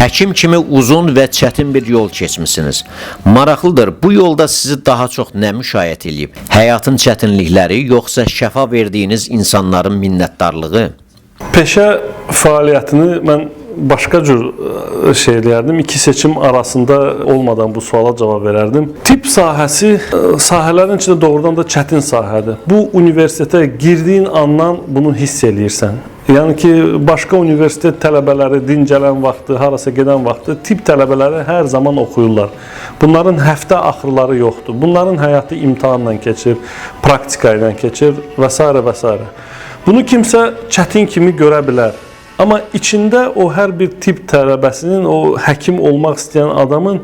Həkim kimi uzun və çətin bir yol keçmisiniz. Maraqlıdır, bu yolda sizi daha çox nə müşayiət edib? Həyatın çətinlikləri, yoxsa şəfa verdiyiniz insanların minnətdarlığı? Peşə fəaliyyətini mən başqa cür şey eləyərdim. İki seçim arasında olmadan bu suala cavab verərdim. Tibb sahəsi sahələrin içində doğrudan da çətin sahədir. Bu universitetə girdiyin andan bunu hiss eləyirsən. Yəni ki, başqa universitet tələbələri dincələn vaxtı, harasa gedən vaxtı tibb tələbələri hər zaman oxuyurlar. Bunların həftə axırları yoxdur. Bunların həyatı imtahanla keçir, praktika ilə keçir və s. və s. Bunu kimsə çətin kimi görə bilər. Amma içində o hər bir tibb tələbəsinin, o həkim olmaq istəyən adamın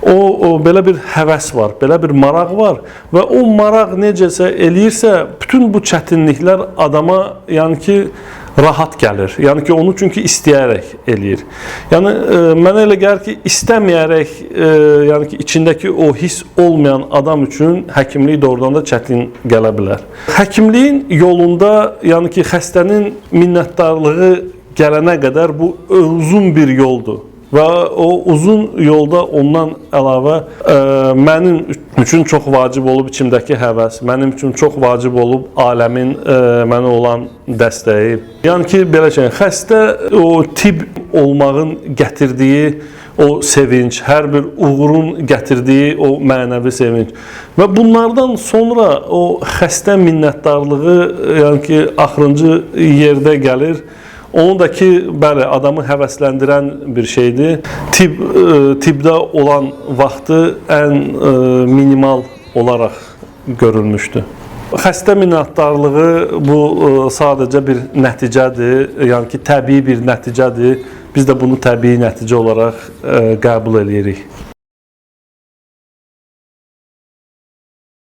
o belə bir həvəs var, belə bir maraq var və o maraq necəsə eləyirsə, bütün bu çətinliklər adama yəni ki, rahat gəlir. Yəni ki, onu çünki istəyərək eləyir. Yəni, mənə elə gəlir ki, istəməyərək, yəni ki, içindəki o hiss olmayan adam üçün həkimlik doğrudan da çətin gələ bilər. Həkimliyin yolunda, yəni ki, xəstənin minnətdarlığı gələnə qədər bu uzun bir yoldur. Və o uzun yolda ondan əlavə mənim üçün çox vacib olub içimdəki həvəs, mənim üçün çox vacib olub aləmin mənə olan dəstəyi. Yəni ki, belə şey, xəstə o tibb olmağın gətirdiyi o sevinç, hər bir uğurun gətirdiyi o mənəvi sevinç. Və bunlardan sonra o xəstə minnətdarlığı, yəni ki, axırıncı yerdə gəlir. Onu da ki, bəli, adamı həvəsləndirən bir şeydir. Tibbdə olan vaxtı ən minimal olaraq görülmüşdür. Xəstə minnətdarlığı bu sadəcə bir nəticədir, yəni ki, təbii bir nəticədir. Biz də bunu təbii nəticə olaraq qəbul edirik.